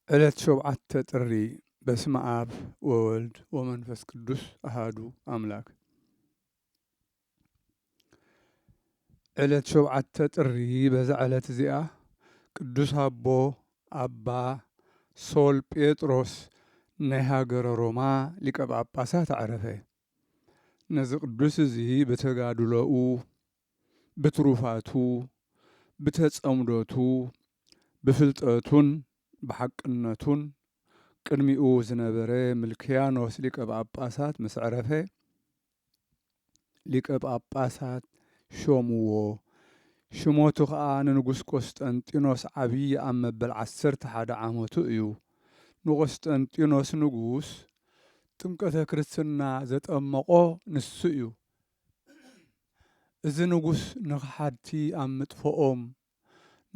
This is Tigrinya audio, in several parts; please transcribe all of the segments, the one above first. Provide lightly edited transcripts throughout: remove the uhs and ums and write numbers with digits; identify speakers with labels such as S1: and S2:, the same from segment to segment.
S1: ዕለት ሸውዓተ ጥሪ በስመ አብ ወወልድ ወመንፈስ ቅዱስ አሃዱ አምላክ። ዕለት ሸውዓተ ጥሪ በዛ ዕለት እዚኣ ቅዱስ አቦ አባ ሶል ጴጥሮስ ናይ ሃገረ ሮማ ሊቀ ጳጳሳት አዕረፈ። ነዚ ቅዱስ እዚ ብተጋድሎኡ ብትሩፋቱ ብተጸምዶቱ ብፍልጠቱን ብሓቅነቱን ቅድሚኡ ዝነበረ ምልክያኖስ ሊቀ ጳጳሳት ምስ ዕረፈ ሊቀ ጳጳሳት ሾምዎ። ሽሞቱ ከዓ ንንጉስ ቆስጠንጢኖስ ዓብይ ኣብ መበል 11 ዓመቱ እዩ። ንቆስጠንጢኖስ ንጉስ ጥምቀተ ክርስትና ዘጠመቆ ንሱ እዩ። እዚ ንጉስ ንኽሓቲ ኣብ ምጥፍኦም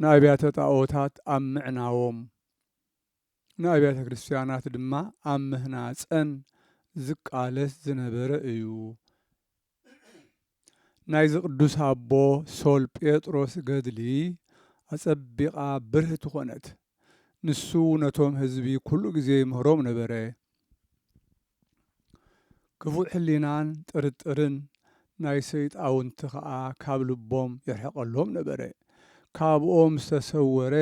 S1: ንኣብያተ ጣዖታት ኣብ ምዕናዎም ንኣብያተ ክርስቲያናት ድማ ኣብ ምህናፀን ዝቃለስ ዝነበረ እዩ። ናይዚ ቅዱስ አቦ ሶል ጴጥሮስ ገድሊ ኣጸቢቓ ብርህቲ ኮነት። ንሱ ነቶም ህዝቢ ኩሉ ግዜ ይምህሮም ነበረ። ክፉእ ሕሊናን ጥርጥርን ናይ ሰይጣውንቲ ከዓ ካብ ልቦም ይርሕቐሎም ነበረ። ካብኦም ዝተሰወረ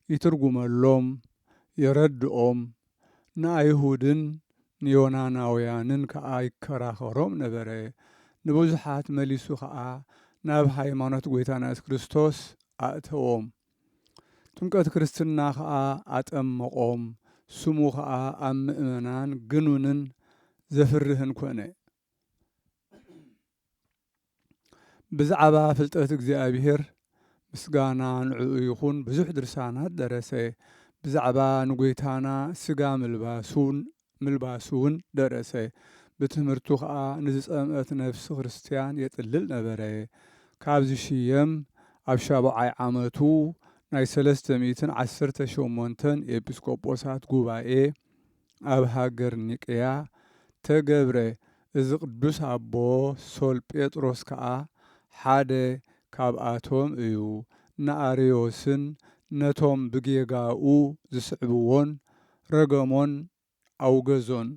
S1: ይትርጉመሎም የረድኦም። ንኣይሁድን ንዮናናውያንን ከዓ ይከራኸሮም ነበረ። ንብዙሓት መሊሱ ከዓ ናብ ሃይማኖት ጎይታና ኢየሱስ ክርስቶስ ኣእተዎም። ጥምቀት ክርስትና ከዓ ኣጠመቆም። ስሙ ከዓ ኣብ ምእመናን ግኑንን ዘፍርህን ኮነ። ብዛዕባ ፍልጠት እግዚኣብሔር ምስጋና ንዕኡ ይኹን ብዙሕ ድርሳናት ደረሰ። ብዛዕባ ንጎይታና ስጋ ምልባሱ እውን ደረሰ። ብትምህርቱ ከዓ ንዝፀምአት ነፍሲ ክርስቲያን የጥልል ነበረ። ካብ ዝሽየም ኣብ 70 ዓመቱ ናይ 318 ኤጲስቆጶሳት ጉባኤ ኣብ ሃገር ኒቅያ ተገብረ። እዚ ቅዱስ አቦ ሶል ጴጥሮስ ከዓ ሓደ ካብኣቶም እዩ። ንኣርዮስን ነቶም ብጌጋኡ ዝስዕብዎን ረገሞን ኣውገዞን።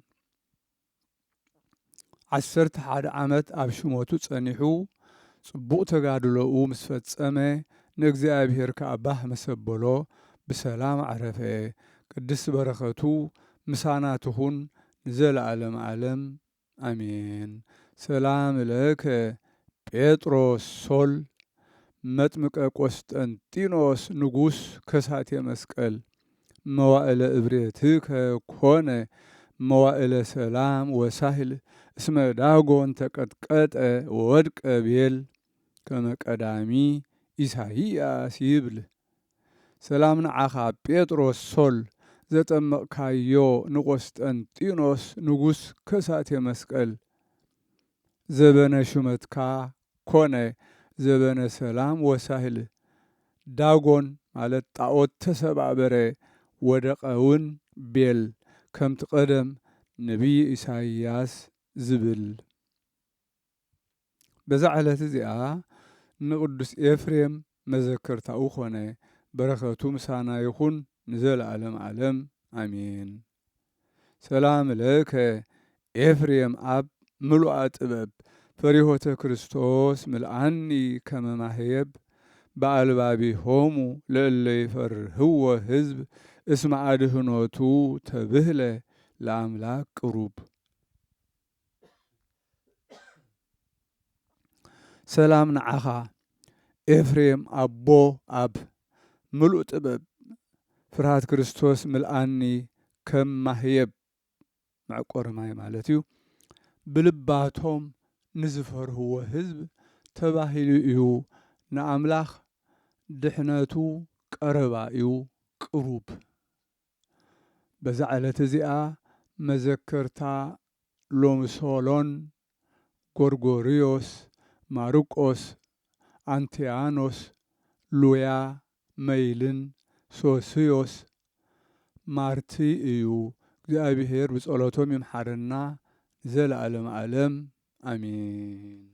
S1: 11 ዓመት ኣብ ሽሞቱ ጸኒሑ ጽቡቕ ተጋድሎኡ ምስ ፈጸመ ንእግዚኣብሔር ከዓ ባህ መሰበሎ ብሰላም ዓረፈ። ቅድስት በረኸቱ ምሳና ትኹን ንዘለዓለም ዓለም ኣሜን። ሰላም ለከ ጴጥሮስ ሶል መጥምቀ ቆስጠንጢኖስ ንጉስ ከሳቴ መስቀል መዋዕለ እብሬትከ ኮነ መዋዕለ ሰላም ወሳህል እስመ ዳጎን ተቀጥቀጠ ወድቀ ቤል ከመ ቀዳሚ ኢሳይያስ ይብል። ሰላም ንዓኻ ጴጥሮስ ሶል ዘጠመቕካዮ ንቆስጠንጢኖስ ንጉስ ከሳቴ መስቀል ዘበነ ሹመትካ ኮነ ዘበነ ሰላም ወሳህል። ዳጎን ማለት ጣዖት ተሰባበረ ወደቀውን ቤል ከምቲ ቀደም ነቢይ ኢሳይያስ ዝብል። በዛ ዕለት እዚኣ ንቅዱስ ኤፍሬም መዘከርታኡ ኮነ። በረኸቱ ምሳና ይኹን ንዘለዓለም ዓለም ኣሜን። ሰላም ለከ ኤፍሬም ኣብ ምሉአ ጥበብ ፈሪሆተ ክርስቶስ ምልአኒ ከመ ማህየብ በአልባቢሆሙ ለእለ ይፈርህዎ ህዝብ እስመ አድህኖቱ ተብህለ ለአምላክ ቅሩብ። ሰላም ንዓኻ ኤፍሬም አቦ ኣብ ምሉእ ጥበብ ፍርሃት ክርስቶስ ምልአኒ ከም ማህየብ መዕቆሪ ማይ ማለት እዩ። ብልባቶም ንዝፈርህዎ ህዝብ ተባሂሉ እዩ። ንኣምላኽ ድሕነቱ ቀረባ እዩ ቅሩብ። በዛ ዕለት እዚኣ መዘከርታ ሎምሶሎን ጎርጎርዮስ ማርቆስ አንቲያኖስ ሉያ መይልን ሶስዮስ ማርቲ እዩ። እግዚአብሔር ብጸሎቶም ይምሓረና ዘለዓለም ዓለም አሜን።